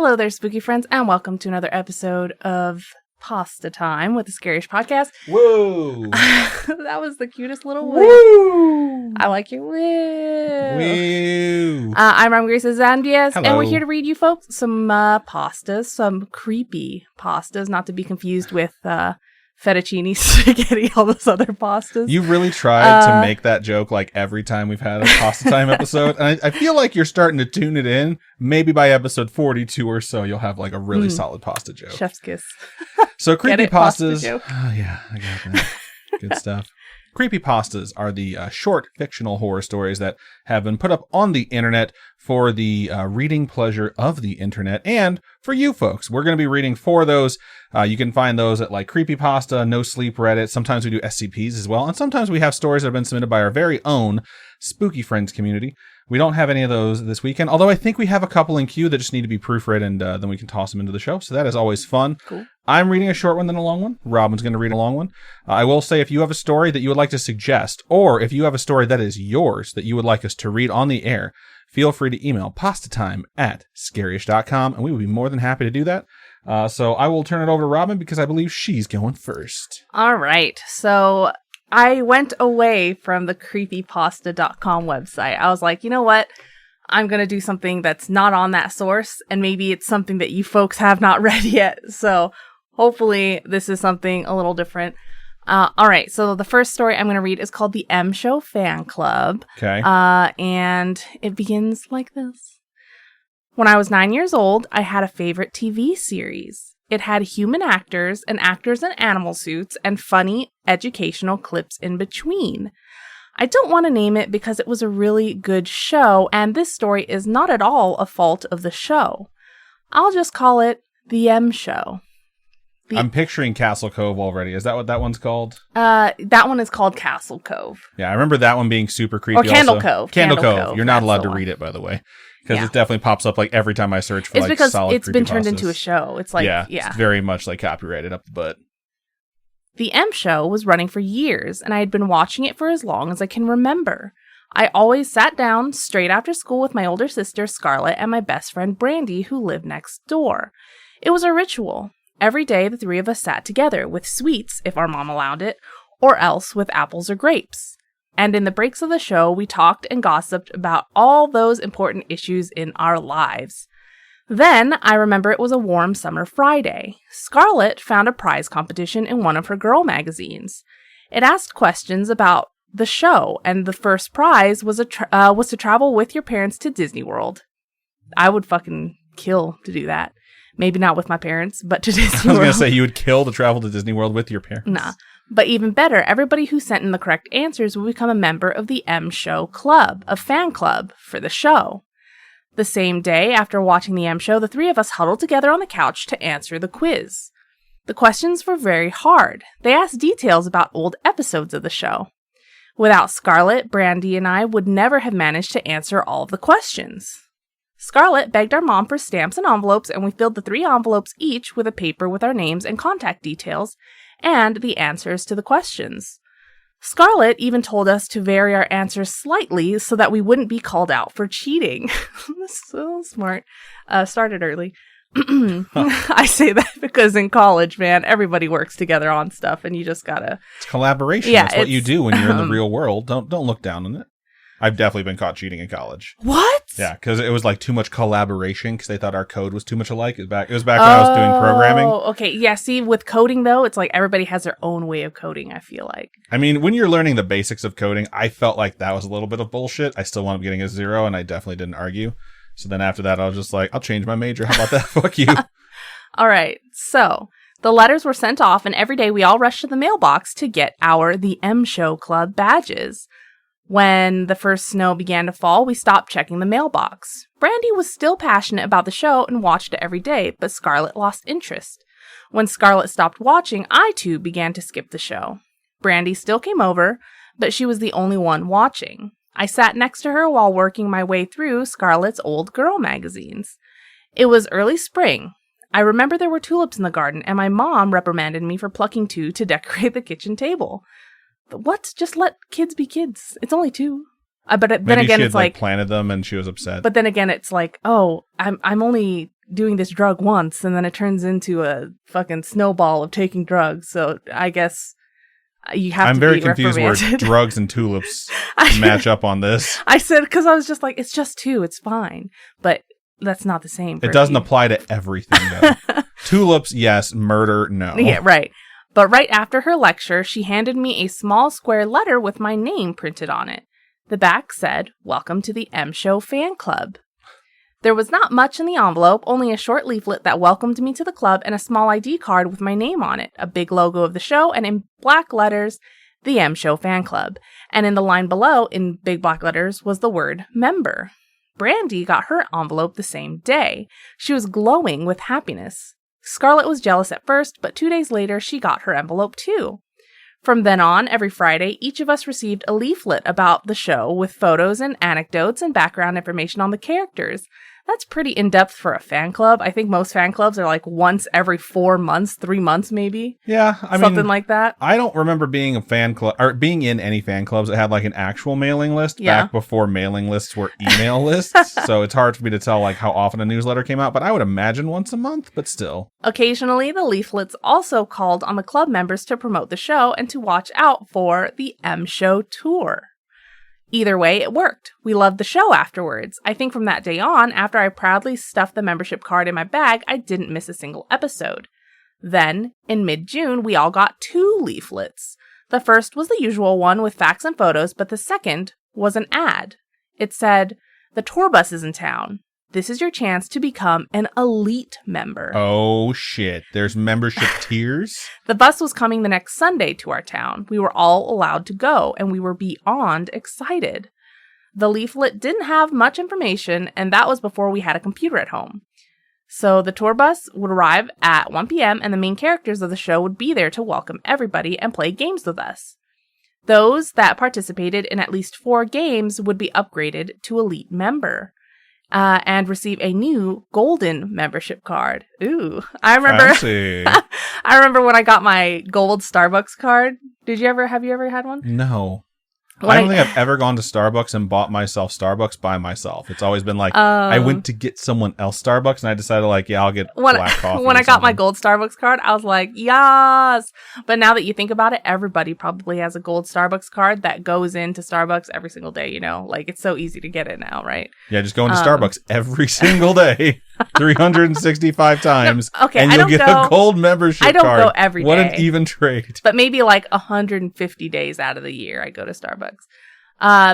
Hello there, spooky friends, and welcome to another episode of Pastatime with the Scariest Podcast. Whoa! That was the cutest little woo. Woo! I like your woo. Woo! I'm Grace Zandias, Hello. and we're here to read you folks some pastas, some creepy pastas, not to be confused with fettuccine, spaghetti, all those other pastas. You really tried to make that joke like every time we've had a Pasta Time episode. And I feel like you're starting to tune it in. Maybe by episode 42 or so, you'll have like a really solid pasta joke. Chef's kiss. So creepypastas. Joke. Oh, yeah, I got that. Good stuff. Creepypastas are the short fictional horror stories that have been put up on the internet for the reading pleasure of the internet and for you folks. We're going to be reading 4 of those. You can find those at like Creepypasta, No Sleep, Reddit. Sometimes we do SCPs as well. And sometimes we have stories that have been submitted by our very own Spooky Friends community. We don't have any of those this weekend, although I think we have a couple in queue that just need to be proofread, and then we can toss them into the show. So that is always fun. Cool. I'm reading a short one, then a long one. Robin's going to read a long one. I will say, if you have a story that you would like to suggest, or if you have a story that is yours that you would like us to read on the air, feel free to email pastatime@scariest.com, and we would be more than happy to do that. So I will turn it over to Robin because I believe she's going first. All right. So I went away from the creepypasta.com website. I was like, you know what? I'm going to do something that's not on that source, and maybe it's something that you folks have not read yet. So hopefully this is something a little different. All right. So the first story I'm going to read is called The M Show Fan Club. Okay. And it begins like this. When I was 9 years old, I had a favorite TV series. It had human actors and actors in animal suits and funny educational clips in between. I don't want to name it because it was a really good show, and this story is not at all a fault of the show. I'll just call it The M Show. I'm picturing Castle Cove already. Is that what that one's called? That one is called Castle Cove. Yeah, I remember that one being super creepy. Or Candle also. Cove. Candle Candle Cove. Cove. You're not allowed to That's the read it, by the way. Because it definitely pops up like every time I search for it's like because solid it's been turned creepypastas. into a show. It's like, yeah. It's very much like copyrighted up the butt. The M Show was running for years, and I had been watching it for as long as I can remember. I always sat down straight after school with my older sister, Scarlett, and my best friend, Brandy, who lived next door. It was a ritual. Every day, the 3 of us sat together, with sweets, if our mom allowed it, or else with apples or grapes. And in the breaks of the show, we talked and gossiped about all those important issues in our lives. Then, I remember it was a warm summer Friday. Scarlett found a prize competition in one of her girl magazines. It asked questions about the show, and the first prize was to travel with your parents to Disney World. I would fucking kill to do that. Maybe not with my parents, but to Disney World. I was going to say, you would kill to travel to Disney World with your parents. Nah. But even better, everybody who sent in the correct answers would become a member of the M Show Club, a fan club for the show. The same day, after watching the M Show, the 3 of us huddled together on the couch to answer the quiz. The questions were very hard. They asked details about old episodes of the show. Without Scarlett, Brandy and I would never have managed to answer all of the questions. Scarlett begged our mom for stamps and envelopes, and we filled the 3 envelopes each with a paper with our names and contact details, and the answers to the questions. Scarlett even told us to vary our answers slightly so that we wouldn't be called out for cheating. So smart. Started early. I say that because in college, man, everybody works together on stuff, and you just gotta... It's collaboration. Yeah, That's what you do when you're in the real world. Don't look down on it. I've definitely been caught cheating in college. What? Yeah, because it was like too much collaboration because they thought our code was too much alike. It was back when I was doing programming. Oh, okay. Yeah, see, with coding, though, it's like everybody has their own way of coding, I feel like. I mean, when you're learning the basics of coding, I felt like that was a little bit of bullshit. I still wound up getting a 0, and I definitely didn't argue. So then after that, I was just like, I'll change my major. How about that? Fuck you. All right. So the letters were sent off, and every day we all rushed to the mailbox to get The M Show Club badges. When the first snow began to fall, we stopped checking the mailbox. Brandy was still passionate about the show and watched it every day, but Scarlett lost interest. When Scarlett stopped watching, I too began to skip the show. Brandy still came over, but she was the only one watching. I sat next to her while working my way through Scarlett's old girl magazines. It was early spring. I remember there were tulips in the garden, and my mom reprimanded me for plucking 2 to decorate the kitchen table. But what? Just let kids be kids. It's only 2. But then Maybe again, she it's had, like planted them and she was upset. But then again, it's like, oh, I'm only doing this drug once and then it turns into a fucking snowball of taking drugs. So I guess you have I'm to very be confused where reprimanded. drugs and tulips match up on this. I said, because I was just like, it's just 2. It's fine. But that's not the same. It doesn't apply to everything, though. Tulips, yes. Murder, no. Yeah, right. But right after her lecture, she handed me a small square letter with my name printed on it. The back said, "Welcome to the M Show Fan Club." There was not much in the envelope, only a short leaflet that welcomed me to the club and a small ID card with my name on it, a big logo of the show, and in black letters, the M Show Fan Club. And in the line below, in big black letters, was the word member. Brandy got her envelope the same day. She was glowing with happiness. Scarlett was jealous at first, but 2 days later, she got her envelope too. From then on, every Friday, each of us received a leaflet about the show with photos and anecdotes and background information on the characters. That's pretty in-depth for a fan club. I think most fan clubs are like once every 4 months, 3 months maybe. Yeah, something like that. I don't remember being a fan club or being in any fan clubs that had like an actual mailing list back before mailing lists were email lists. So it's hard for me to tell like how often a newsletter came out, but I would imagine once a month, but still. Occasionally, the leaflets also called on the club members to promote the show and to watch out for the M Show tour. Either way, it worked. We loved the show afterwards. I think from that day on, after I proudly stuffed the membership card in my bag, I didn't miss a single episode. Then, in mid-June, we all got 2 leaflets. The first was the usual one with facts and photos, but the second was an ad. It said, "The tour bus is in town. This is your chance to become an elite member." Oh, shit. There's membership tiers? The bus was coming the next Sunday to our town. We were all allowed to go, and we were beyond excited. The leaflet didn't have much information, and that was before we had a computer at home. So the tour bus would arrive at 1 p.m., and the main characters of the show would be there to welcome everybody and play games with us. Those that participated in at least 4 games would be upgraded to elite member. And receive a new golden membership card. Ooh, I remember. I remember when I got my gold Starbucks card. Have you ever had one? No. I don't think I've ever gone to Starbucks and bought myself Starbucks by myself. It's always been like, I went to get someone else Starbucks and I decided like, yeah, I'll get black coffee. When I got my gold Starbucks card, I was like, yes. But now that you think about it, everybody probably has a gold Starbucks card that goes into Starbucks every single day, you know? Like, it's so easy to get it now, right? Yeah, just go into Starbucks every single day, 365 times, okay, and you'll get a gold membership card. I don't go every day. What an even trade. But maybe like 150 days out of the year, I go to Starbucks.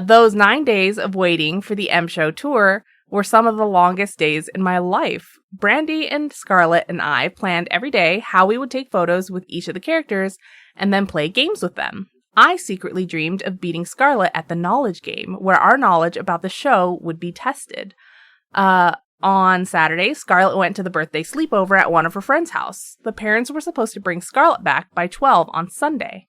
Those 9 days of waiting for the M Show tour were some of the longest days in my life. Brandy and Scarlett and I planned every day how we would take photos with each of the characters and then play games with them. I secretly dreamed of beating Scarlett at the knowledge game, where our knowledge about the show would be tested. On Saturday, Scarlett went to the birthday sleepover at one of her friend's house. The parents were supposed to bring Scarlett back by 12 on Sunday.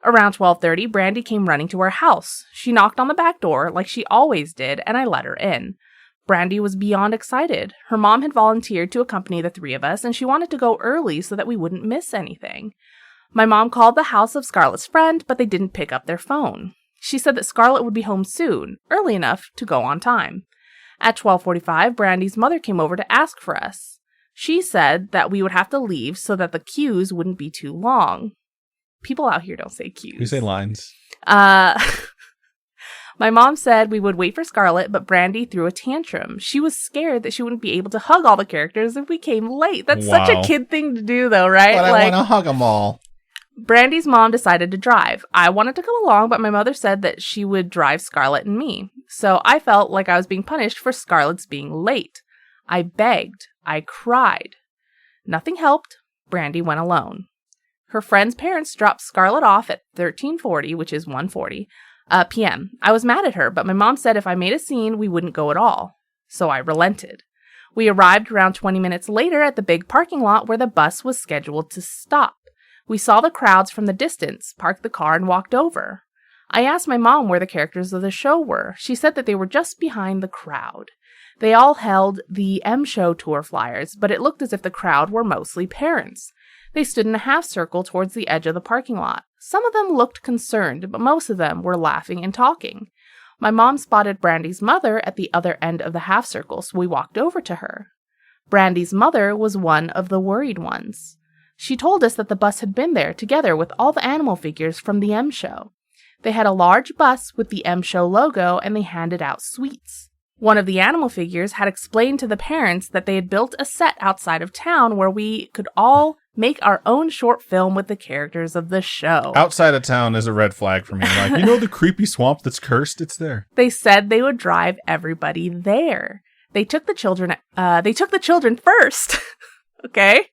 Around 12:30, Brandy came running to our house. She knocked on the back door like she always did, and I let her in. Brandy was beyond excited. Her mom had volunteered to accompany the 3 of us, and she wanted to go early so that we wouldn't miss anything. My mom called the house of Scarlett's friend, but they didn't pick up their phone. She said that Scarlett would be home soon, early enough to go on time. At 12:45, Brandy's mother came over to ask for us. She said that we would have to leave so that the queues wouldn't be too long. People out here don't say queues. We say lines. My mom said we would wait for Scarlett, but Brandy threw a tantrum. She was scared that she wouldn't be able to hug all the characters if we came late. That's such a kid thing to do, though, right? But I want to hug them all. Brandy's mom decided to drive. I wanted to come along, but my mother said that she would drive Scarlett and me. So I felt like I was being punished for Scarlett's being late. I begged. I cried. Nothing helped. Brandy went alone. Her friend's parents dropped Scarlett off at 13:40, which is 1:40 p.m. I was mad at her, but my mom said if I made a scene, we wouldn't go at all. So I relented. We arrived around 20 minutes later at the big parking lot where the bus was scheduled to stop. We saw the crowds from the distance, parked the car, and walked over. I asked my mom where the characters of the show were. She said that they were just behind the crowd. They all held the M Show tour flyers, but it looked as if the crowd were mostly parents. They stood in a half circle towards the edge of the parking lot. Some of them looked concerned, but most of them were laughing and talking. My mom spotted Brandy's mother at the other end of the half circle, so we walked over to her. Brandy's mother was one of the worried ones. She told us that the bus had been there together with all the animal figures from the M Show. They had a large bus with the M Show logo and they handed out sweets. One of the animal figures had explained to the parents that they had built a set outside of town where we could all make our own short film with the characters of the show. Outside of town is a red flag for me. Like, you know the creepy swamp that's cursed? It's there. They said they would drive everybody there. They took the children first. Okay?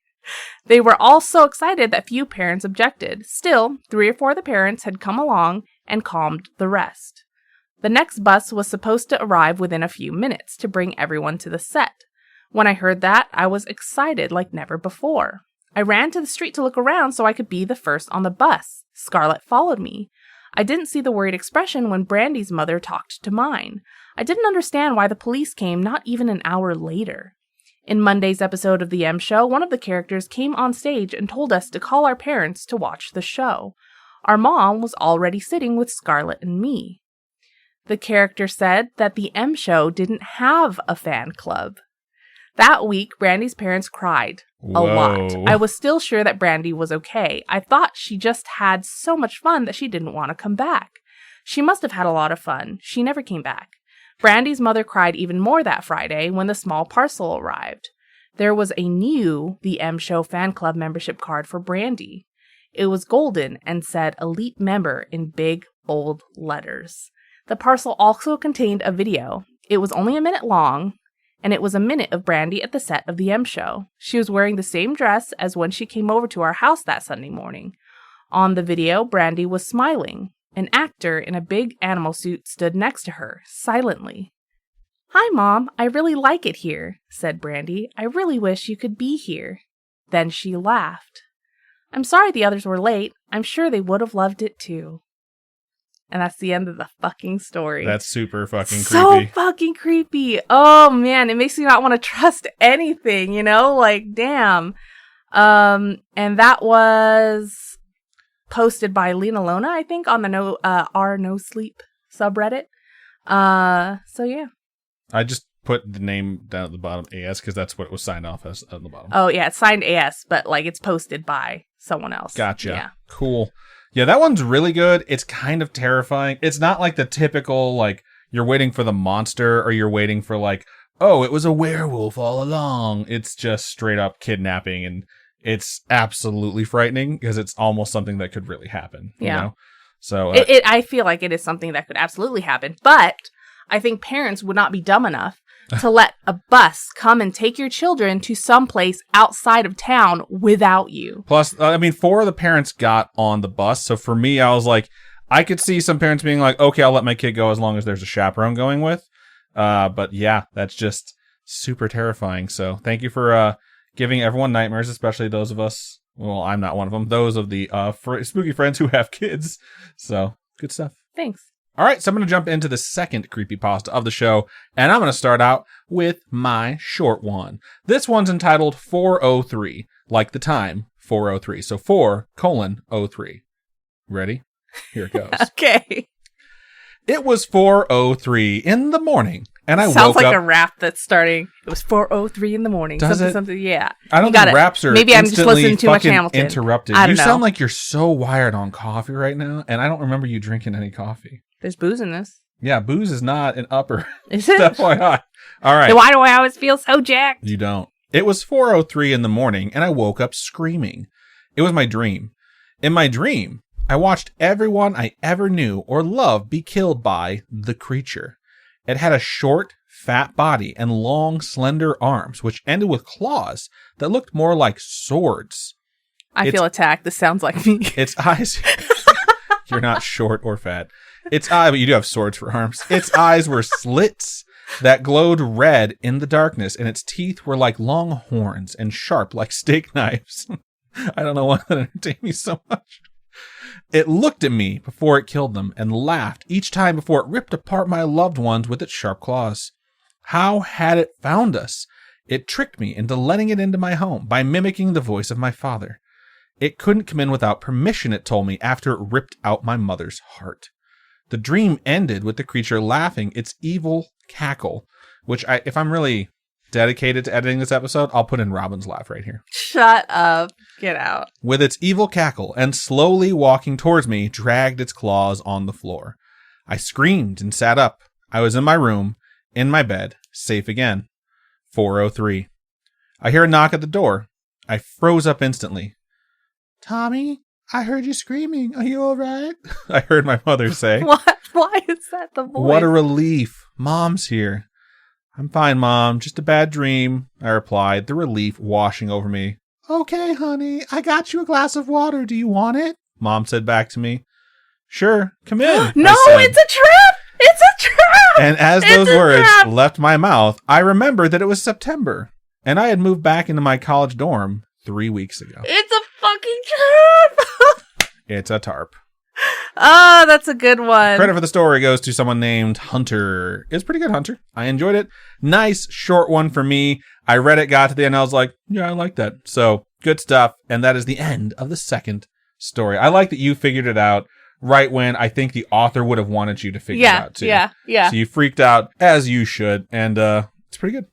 They were all so excited that few parents objected. Still, 3 or 4 of the parents had come along and calmed the rest. The next bus was supposed to arrive within a few minutes to bring everyone to the set. When I heard that, I was excited like never before. I ran to the street to look around so I could be the first on the bus. Scarlett followed me. I didn't see the worried expression when Brandy's mother talked to mine. I didn't understand why the police came not even an hour later. In Monday's episode of the M Show, one of the characters came on stage and told us to call our parents to watch the show. Our mom was already sitting with Scarlett and me. The character said that the M Show didn't have a fan club. That week, Brandy's parents cried a lot. I was still sure that Brandy was okay. I thought she just had so much fun that she didn't want to come back. She must have had a lot of fun. She never came back. Brandy's mother cried even more that Friday when the small parcel arrived. There was a new The M Show fan club membership card for Brandy. It was golden and said elite member in big, bold letters. The parcel also contained a video. It was only a minute long, and it was a minute of Brandy at the set of the M Show. She was wearing the same dress as when she came over to our house that Sunday morning. On the video, Brandy was smiling. An actor in a big animal suit stood next to her, silently. "Hi, Mom. I really like it here," said Brandy. "I really wish you could be here." Then she laughed. "I'm sorry the others were late. I'm sure they would have loved it too." And that's the end of the fucking story. That's super fucking creepy. So fucking creepy. Oh, man. It makes me not want to trust anything, you know? Like, damn. And that was posted by Lena Lona, I think, on the No Sleep subreddit. So, yeah. I just put the name down at the bottom, AS, because that's what it was signed off as at the bottom. Oh, yeah. It's signed AS, but, like, it's posted by someone else. Gotcha. Yeah. Cool. Yeah, that one's really good. It's kind of terrifying. It's not like the typical, like, you're waiting for the monster or you're waiting for, like, oh, it was a werewolf all along. It's just straight up kidnapping, and it's absolutely frightening because it's almost something that could really happen. Yeah. You know? So I feel like it is something that could absolutely happen, but I think parents would not be dumb enough to let a bus come and take your children to someplace outside of town without you. Plus, I mean, 4 of the parents got on the bus. So for me, I was like, I could see some parents being like, okay, I'll let my kid go as long as there's a chaperone going with. But yeah, that's just super terrifying. So thank you for giving everyone nightmares, especially those of us. Well, I'm not one of them. Those of the spooky friends who have kids. So good stuff. Thanks. All right, so I'm going to jump into the second creepypasta of the show, and I'm going to start out with my short one. This one's entitled 403, like the time, 403. So 4:03. Ready? Here it goes. Okay. It was 4:03 in the morning, and I Sounds woke like up. a rap that's starting. It was 4:03 in the morning. Does it? Something, yeah. I don't think raps are Maybe I'm just instantly listening too much fucking Hamilton. interrupted. I don't You know. sound like you're so wired on coffee right now, and I don't remember you drinking any coffee. There's booze in this. Yeah, booze is not an upper. Is it? FYI. All right. Then why do I always feel so jacked? You don't. It was 4:03 in the morning, and I woke up screaming. It was my dream. In my dream, I watched everyone I ever knew or loved be killed by the creature. It had a short, fat body and long, slender arms, which ended with claws that looked more like swords. I feel attacked. This sounds like me. Its eyes... You're not short or fat. Its eye, but you do have swords for arms. Its eyes were slits that glowed red in the darkness, and its teeth were like long horns and sharp like steak knives. I don't know why that entertained me so much. It looked at me before it killed them and laughed each time before it ripped apart my loved ones with its sharp claws. How had it found us? It tricked me into letting it into my home by mimicking the voice of my father. It couldn't come in without permission, it told me, after it ripped out my mother's heart. The dream ended with the creature laughing its evil cackle, which if I'm really dedicated to editing this episode, I'll put in Robin's laugh right here. Shut up. Get out. With its evil cackle and slowly walking towards me, dragged its claws on the floor. I screamed and sat up. I was in my room, in my bed, safe again. 4:03. I hear a knock at the door. I froze up instantly. Tommy, I heard you screaming. Are you all right? I heard my mother say. What? Why is that the voice? What a relief. Mom's here. I'm fine, Mom. Just a bad dream, I replied, the relief washing over me. Okay, honey. I got you a glass of water. Do you want it? Mom said back to me. Sure, come in. No, it's a trap! It's a trap! And as those words left my mouth, I remembered that it was September, and I had moved back into my college dorm 3 weeks ago. It's a fucking trap! It's a tarp. Oh, that's a good one. Credit for the story goes to someone named Hunter. It's pretty good, Hunter. I enjoyed it. Nice, short one for me. I read it, got to the end, I was like, yeah, I like that. So, good stuff. And that is the end of the second story. I like that you figured it out right when I think the author would have wanted you to figure it out, too. Yeah. So you freaked out, as you should, and it's pretty good.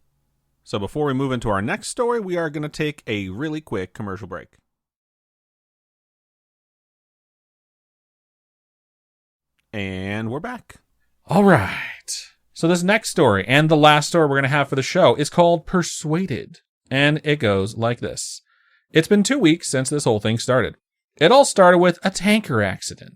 So before we move into our next story, we are going to take a really quick commercial break. And we're back. All right. So this next story, and the last story we're going to have for the show, is called Persuaded. And it goes like this. It's been 2 weeks since this whole thing started. It all started with a tanker accident.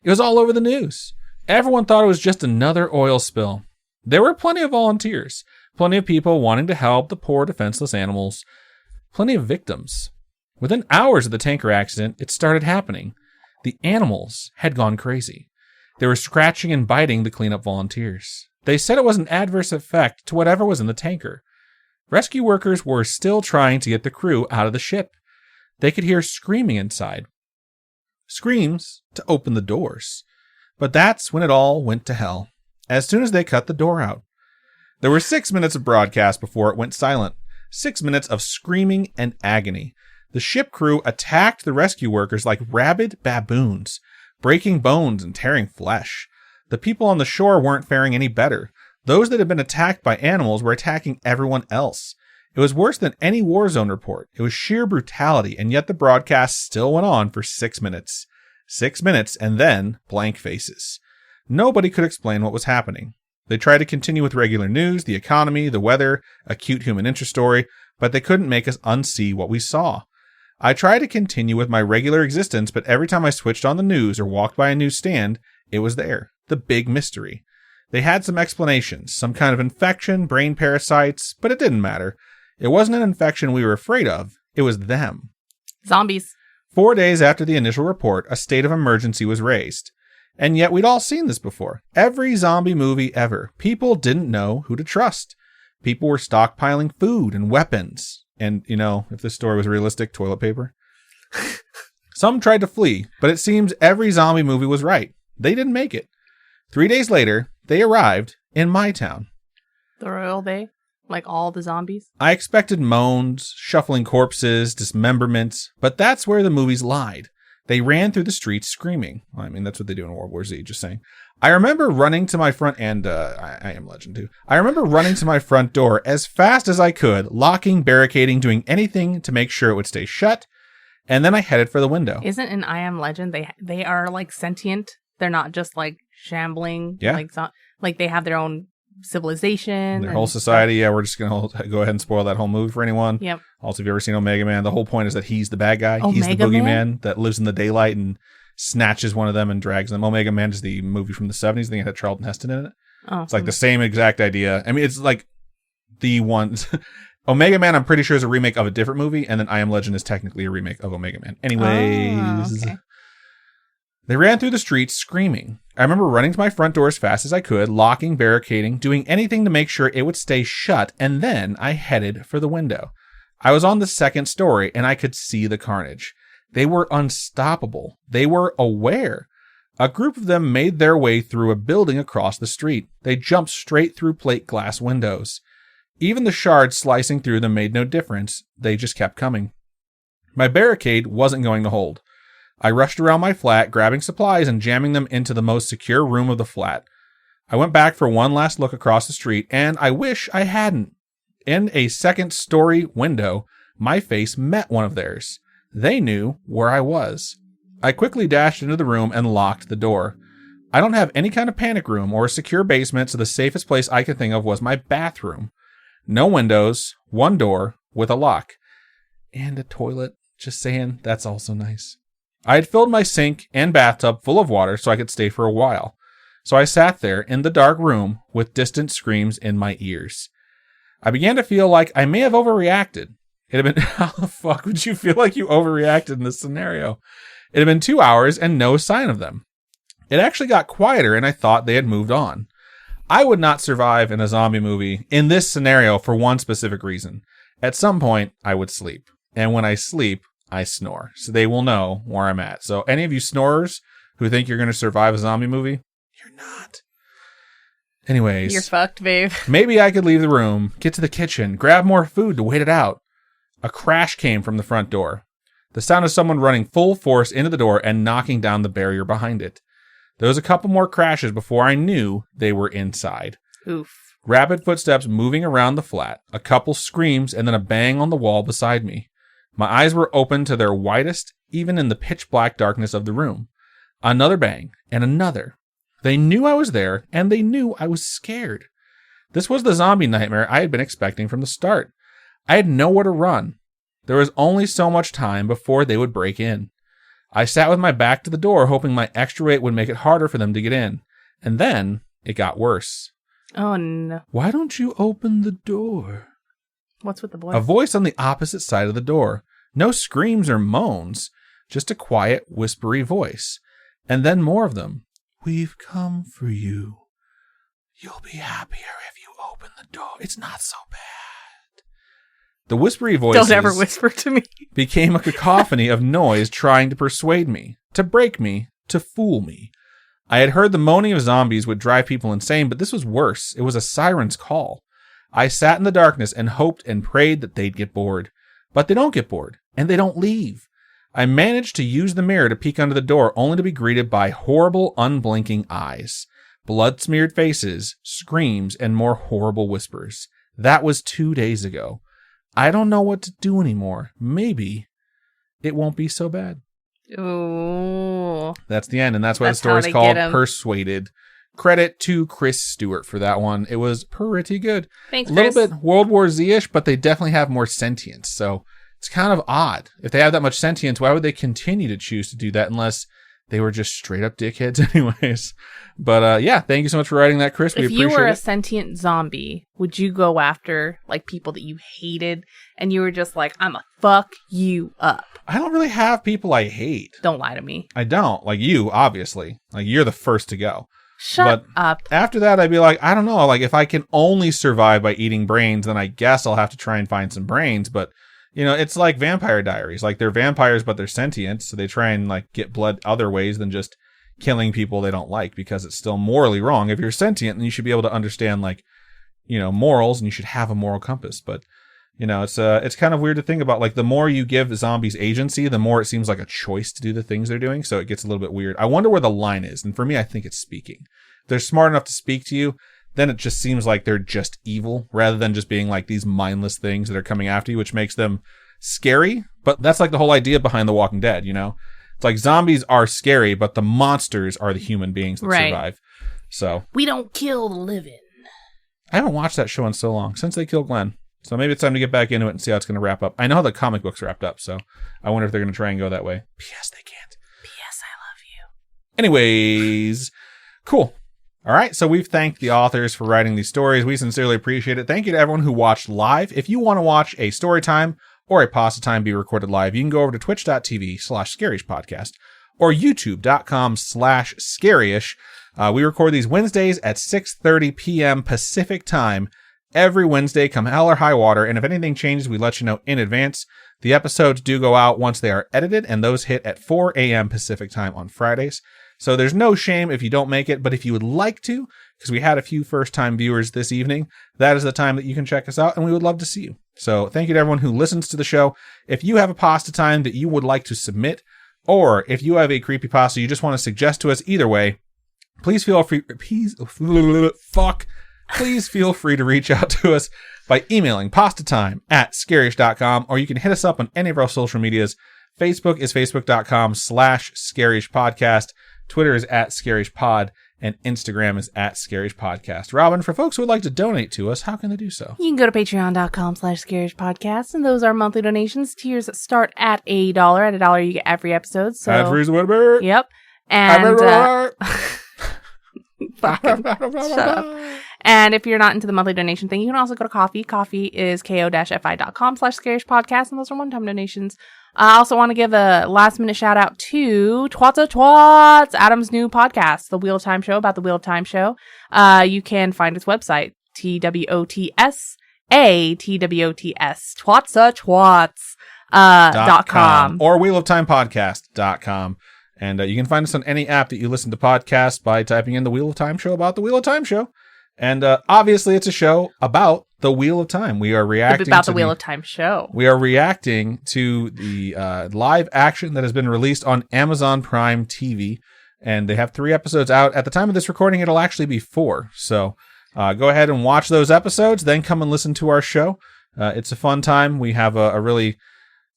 It was all over the news. Everyone thought it was just another oil spill. There were plenty of volunteers, plenty of people wanting to help the poor defenseless animals, plenty of victims. Within hours of the tanker accident, it started happening. The animals had gone crazy. They were scratching and biting the cleanup volunteers. They said it was an adverse effect to whatever was in the tanker. Rescue workers were still trying to get the crew out of the ship. They could hear screaming inside. Screams to open the doors. But that's when it all went to hell, as soon as they cut the door out. There were 6 minutes of broadcast before it went silent. 6 minutes of screaming and agony. The ship crew attacked the rescue workers like rabid baboons, breaking bones and tearing flesh. The people on the shore weren't faring any better. Those that had been attacked by animals were attacking everyone else. It was worse than any war zone report. It was sheer brutality, and yet the broadcast still went on for 6 minutes. 6 minutes, and then blank faces. Nobody could explain what was happening. They tried to continue with regular news, the economy, the weather, a cute human interest story, but they couldn't make us unsee what we saw. I tried to continue with my regular existence, but every time I switched on the news or walked by a newsstand, it was there. The big mystery. They had some explanations, some kind of infection, brain parasites, but it didn't matter. It wasn't an infection we were afraid of. It was them. Zombies. 4 days after the initial report, a state of emergency was raised. And yet we'd all seen this before. Every zombie movie ever. People didn't know who to trust. People were stockpiling food and weapons. And, you know, if this story was realistic, toilet paper. Some tried to flee, but it seems every zombie movie was right. They didn't make it. 3 days later, they arrived in my town. The royal they? Like all the zombies? I expected moans, shuffling corpses, dismemberments, but that's where the movies lied. They ran through the streets screaming. I mean, that's what they do in World War Z, just saying. I remember running to my front, and I am Legend too. I remember running to my front door as fast as I could, locking, barricading, doing anything to make sure it would stay shut, and then I headed for the window. Isn't in I Am Legend, they are like sentient? They're not just like shambling? Yeah. Like they have their own civilization. Their whole society. Yeah, we're just going to go ahead and spoil that whole movie for anyone. Yep. Also, if you've ever seen Omega Man, the whole point is that he's the bad guy. He's the Omega boogeyman Man? that lives in the daylight and snatches one of them and drags them. Omega Man is the movie from the 70s. I think it had Charlton Heston in it. Oh, it's like the same exact idea. I mean, it's like the one... Omega Man, I'm pretty sure, is a remake of a different movie, and then I Am Legend is technically a remake of Omega Man. Anyways... okay. They ran through the streets screaming. I remember running to my front door as fast as I could, locking, barricading, doing anything to make sure it would stay shut, and then I headed for the window. I was on the second story, and I could see the carnage. They were unstoppable. They were aware. A group of them made their way through a building across the street. They jumped straight through plate glass windows. Even the shards slicing through them made no difference. They just kept coming. My barricade wasn't going to hold. I rushed around my flat, grabbing supplies and jamming them into the most secure room of the flat. I went back for one last look across the street, and I wish I hadn't. In a second-story window, my face met one of theirs. They knew where I was. I quickly dashed into the room and locked the door. I don't have any kind of panic room or a secure basement, so the safest place I could think of was my bathroom. No windows, one door with a lock. And a toilet. Just saying, that's also nice. I had filled my sink and bathtub full of water so I could stay for a while. So I sat there in the dark room with distant screams in my ears. I began to feel like I may have overreacted. It had been, how the fuck would you feel like you overreacted in this scenario? It had been 2 hours and no sign of them. It actually got quieter and I thought they had moved on. I would not survive in a zombie movie in this scenario for one specific reason. At some point, I would sleep. And when I sleep, I snore. So they will know where I'm at. So any of you snorers who think you're going to survive a zombie movie, you're not. Anyways. You're fucked, babe. Maybe I could leave the room, get to the kitchen, grab more food to wait it out. A crash came from the front door. The sound of someone running full force into the door and knocking down the barrier behind it. There was a couple more crashes before I knew they were inside. Oof. Rapid footsteps moving around the flat, a couple screams, and then a bang on the wall beside me. My eyes were open to their widest, even in the pitch black darkness of the room. Another bang, and another. They knew I was there, and they knew I was scared. This was the zombie nightmare I had been expecting from the start. I had nowhere to run. There was only so much time before they would break in. I sat with my back to the door, hoping my extra weight would make it harder for them to get in. And then it got worse. Oh, no. Why don't you open the door? What's with the voice? A voice on the opposite side of the door. No screams or moans, just a quiet, whispery voice. And then more of them. We've come for you. You'll be happier if you open the door. It's not so bad. The whispery voices Don't ever whisper to me. became a cacophony of noise trying to persuade me, to break me, to fool me. I had heard the moaning of zombies would drive people insane, but this was worse. It was a siren's call. I sat in the darkness and hoped and prayed that they'd get bored. But they don't get bored, and they don't leave. I managed to use the mirror to peek under the door, only to be greeted by horrible, unblinking eyes, blood-smeared faces, screams, and more horrible whispers. That was 2 days ago. I don't know what to do anymore. Maybe it won't be so bad. Ooh. That's the end, and that's why the story's called Persuaded. Credit to Chris Stewart for that one. It was pretty good. Thanks, A little Chris. bit World War Z-ish, but they definitely have more sentience, so it's kind of odd. If they have that much sentience, why would they continue to choose to do that unless they were just straight up dickheads anyways? But yeah, thank you so much for writing that, Chris. We If appreciate you were it. a sentient zombie, would you go after like people that you hated and you were just like, I'm a fuck you up? I don't really have people I hate. Don't lie to me. I don't. Like you, obviously. Like you're the first to go. Shut up. After that, I'd be like, I don't know. Like if I can only survive by eating brains, then I guess I'll have to try and find some brains. But you know, it's like Vampire Diaries. Like they're vampires, but they're sentient. So they try and like get blood other ways than just killing people they don't like, because it's still morally wrong. If you're sentient, then you should be able to understand like, you know, morals, and you should have a moral compass. But you know, it's kind of weird to think about. Like the more you give zombies agency, the more it seems like a choice to do the things they're doing. So it gets a little bit weird. I wonder where the line is. And for me, I think it's speaking. If they're smart enough to speak to you, then it just seems like they're just evil rather than just being like these mindless things that are coming after you, which makes them scary. But that's like the whole idea behind The Walking Dead, you know? It's like zombies are scary, but the monsters are the human beings that survive. So we don't kill the living. I haven't watched that show in so long, since they killed Glenn. So maybe it's time to get back into it and see how it's going to wrap up. I know how the comic book's wrapped up, so I wonder if they're going to try and go that way. P.S. They can't. P.S. I love you. Anyways, cool. All right, so we've thanked the authors for writing these stories. We sincerely appreciate it. Thank you to everyone who watched live. If you want to watch a story time or a Pastatime be recorded live, you can go over to twitch.tv/scaryish or youtube.com/scaryish. We record these Wednesdays at 6:30 p.m. Pacific time. Every Wednesday, come hell or high water, and if anything changes, we let you know in advance. The episodes do go out once they are edited, and those hit at 4 a.m. Pacific time on Fridays. So there's no shame if you don't make it, but if you would like to, because we had a few first-time viewers this evening, that is the time that you can check us out, and we would love to see you. So thank you to everyone who listens to the show. If you have a Pastatime that you would like to submit, or if you have a creepypasta you just want to suggest to us, either way, please feel free. please feel free to reach out to us by emailing pastatime@scarish.com, or you can hit us up on any of our social medias. Facebook is facebook.com/scarishpodcast. Twitter is @scarishpod. And Instagram is @scarishpodcast. Robin, for folks who would like to donate to us, how can they do so? You can go to patreon.com/scarishpodcast, and those are monthly donations. Tiers start at $1. At $1, you get every episode. So Every Whatever. Yep. And fucking shut up. And if you're not into the monthly donation thing, you can also go to Coffee. Coffee is ko-fi.com/scarishpodcast, and those are one-time donations. I also want to give a last-minute shout-out to Twats, Adam's new podcast, The Wheel of Time Show, about the Wheel of Time Show. You can find his website, TWOTS, twats.com. Or wheeloftimepodcast.com. And you can find us on any app that you listen to podcasts by typing in The Wheel of Time Show about the Wheel of Time Show. And obviously, it's a show about the Wheel of Time. We are reacting about the Wheel of Time show. We are reacting to the live action that has been released on Amazon Prime TV. And they have 3 episodes out. At the time of this recording, it'll actually be 4. So go ahead and watch those episodes, then come and listen to our show. It's a fun time. We have a really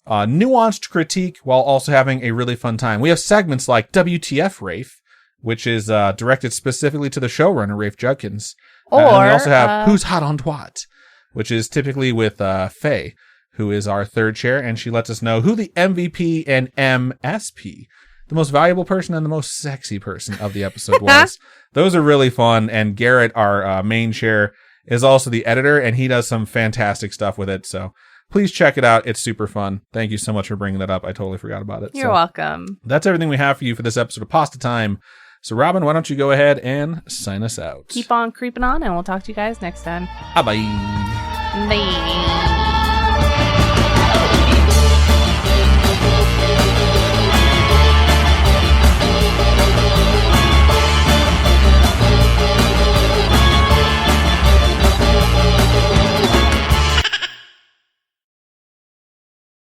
nuanced critique while also having a really fun time. We have segments like WTF Rafe, which is directed specifically to the showrunner, Rafe Judkins. Or and we also have Who's Hot on Twat, which is typically with Faye, who is our third chair, and she lets us know who the MVP and MSP, the most valuable person and the most sexy person of the episode was. Those are really fun, and Garrett, our main chair, is also the editor, and he does some fantastic stuff with it, so please check it out. It's super fun. Thank you so much for bringing that up. I totally forgot about it. You're welcome. That's everything we have for you for this episode of Pasta Time. So, Robin, why don't you go ahead and sign us out? Keep on creeping on, and we'll talk to you guys next time. Bye-bye. Bye.